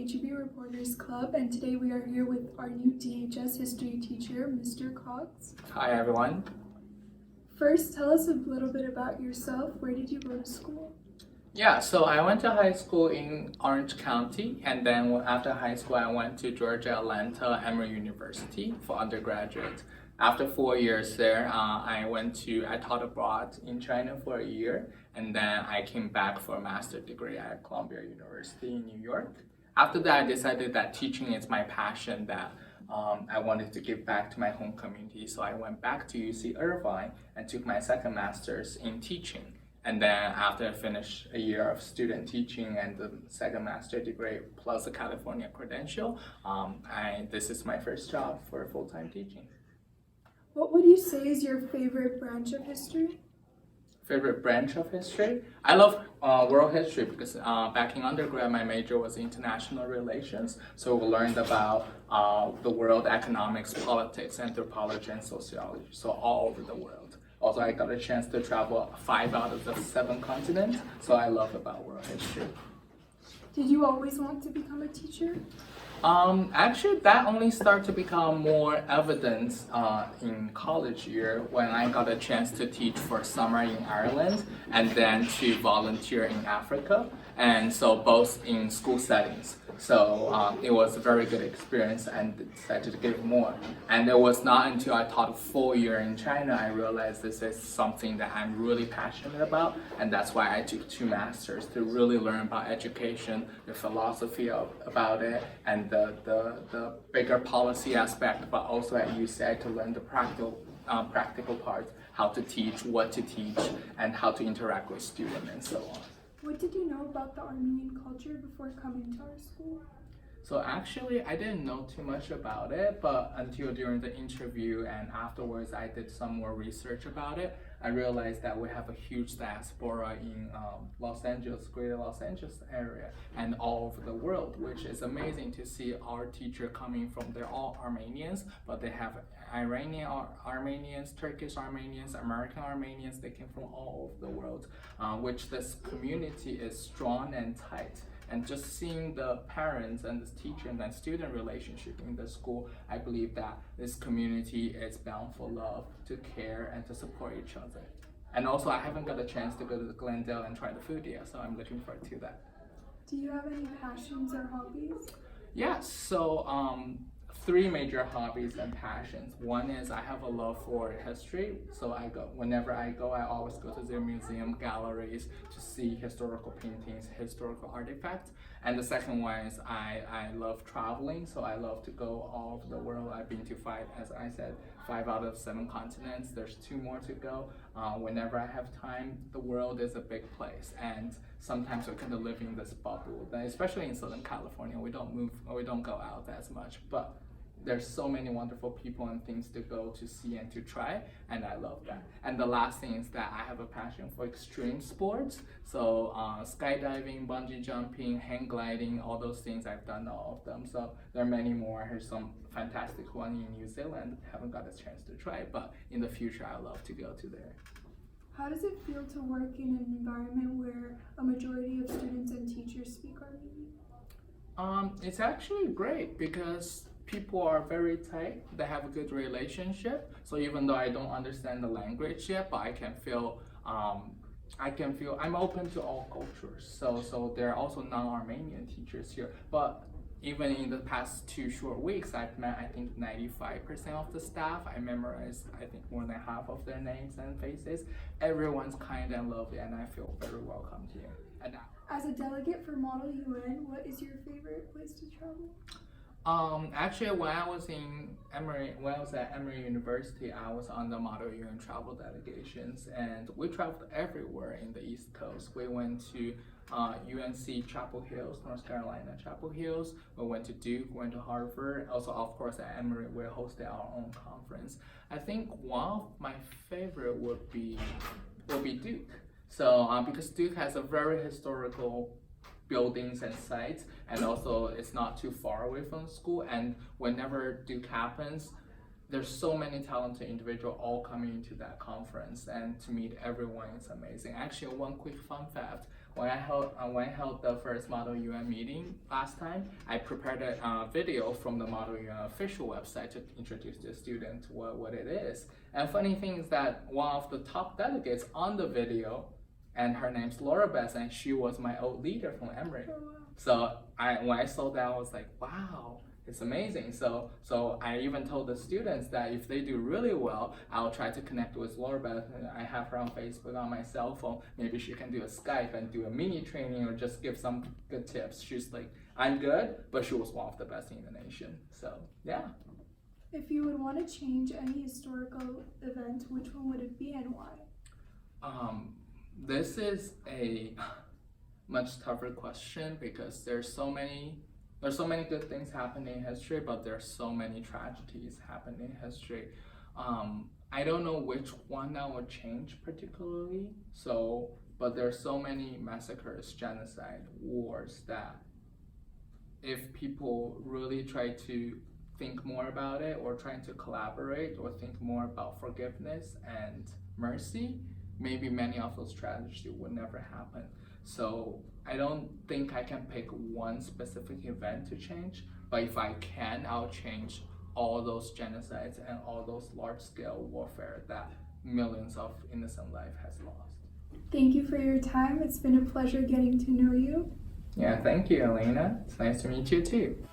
AGBU Reporters Club, and today we are here with our new DHS History Teacher, Mr. Cox. Hi everyone. First, tell us a little bit about yourself. Where did you go to school? Yeah, so I went to high school in Orange County, and then after high school I went to Georgia Atlanta Emory University for undergraduate. After 4 years there, I taught abroad in China for a year, and then I came back for a master's degree at Columbia University in New York. After that, I decided that teaching is my passion, that I wanted to give back to my home community. So I went back to UC Irvine and took my second master's in teaching. And then after I finished a year of student teaching and the second master's degree plus a California credential, this is my first job for full-time teaching. What would you say is your favorite branch of history? Favorite branch of history? I love world history because back in undergrad my major was international relations, so we learned about the world, economics, politics, anthropology, and sociology, so all over the world. Also, I got a chance to travel 5 out of the 7 continents, so I love about world history. Did you always want to become a teacher? Actually, that only started to become more evident in college year when I got a chance to teach for summer in Ireland and then to volunteer in Africa, and so both in school settings. So it was a very good experience and decided to give more. And it was not until I taught a full year in China I realized this is something that I'm really passionate about, and that's why I took 2 masters to really learn about education, the philosophy about it, and the bigger policy aspect, but also at UCI to learn the practical parts, how to teach, what to teach, and how to interact with students and so on. What did you know about the Armenian culture before coming to our school? So actually, I didn't know too much about it, but until during the interview and afterwards I did some more research about it, I realized that we have a huge diaspora in Los Angeles, greater Los Angeles area, and all over the world, which is amazing to see our teacher coming from, they're all Armenians, but they have Iranian Armenians, Turkish Armenians, American Armenians, they came from all over the world, which this community is strong and tight. And just seeing the parents and the teacher and student relationship in the school, I believe that this community is bound for love, to care, and to support each other. And also, I haven't got a chance to go to Glendale and try the food yet, so I'm looking forward to that. Do you have any passions or hobbies? Yes, so 3 major hobbies and passions. One is I have a love for history, so whenever I go, I always go to their museum galleries to see historical paintings, historical artifacts. And the second one is I love traveling, so I love to go all over the world. I've been to 5 out of 7 continents. There's 2 more to go. Whenever I have time, the world is a big place, and sometimes we kind of live in this bubble. Especially in Southern California, we don't move, or we don't go out as much, but there's so many wonderful people and things to go to see and to try, and I love that. And the last thing is that I have a passion for extreme sports, so skydiving, bungee jumping, hang gliding, all those things, I've done all of them. So there are many more. Here's some fantastic one in New Zealand, haven't got a chance to try, but in the future I love to go to there. How does it feel to work in an environment where a majority of students and teachers speak Armenian? It's actually great because people are very tight, they have a good relationship. So even though I don't understand the language yet, but I can feel I'm open to all cultures. So there are also non-Armenian teachers here. But even in the past 2 short weeks, I've met, I think, 95% of the staff. I memorized, I think, more than half of their names and faces. Everyone's kind and lovely, and I feel very welcomed here. And as a delegate for Model UN, what is your favorite place to travel? Actually, when I was at Emory University, I was on the Model UN travel delegations, and we traveled everywhere in the East Coast. We went to UNC Chapel Hills, North Carolina Chapel Hills. We went to Duke, went to Harvard. Also, of course, at Emory, we hosted our own conference. I think one of my favorite would be Duke. So because Duke has a very historical buildings and sites, and also it's not too far away from the school, and whenever Duke happens, there's so many talented individuals all coming into that conference, and to meet everyone is amazing. Actually, one quick fun fact, when I held the first Model UN meeting last time, I prepared a video from the Model UN official website to introduce the student what it is. And funny thing is that one of the top delegates on the video, and her name's Laura Bess, and she was my old leader from Emory. Oh, wow. So when I saw that, I was like, wow, it's amazing. So I even told the students that if they do really well, I'll try to connect with Laura Beth. I have her on Facebook on my cell phone. Maybe she can do a Skype and do a mini training or just give some good tips. She's like, I'm good, but she was one of the best in the nation. So yeah. If you would want to change any historical event, which one would it be and why? This is a much tougher question because there's so many good things happening in history, but there's so many tragedies happening in history. I don't know which one I would change particularly. But there's so many massacres, genocide, wars that if people really try to think more about it or trying to collaborate or think more about forgiveness and mercy, maybe many of those tragedies would never happen. So I don't think I can pick one specific event to change, but if I can, I'll change all those genocides and all those large-scale warfare that millions of innocent life has lost. Thank you for your time. It's been a pleasure getting to know you. Yeah, thank you, Alina. It's nice to meet you too.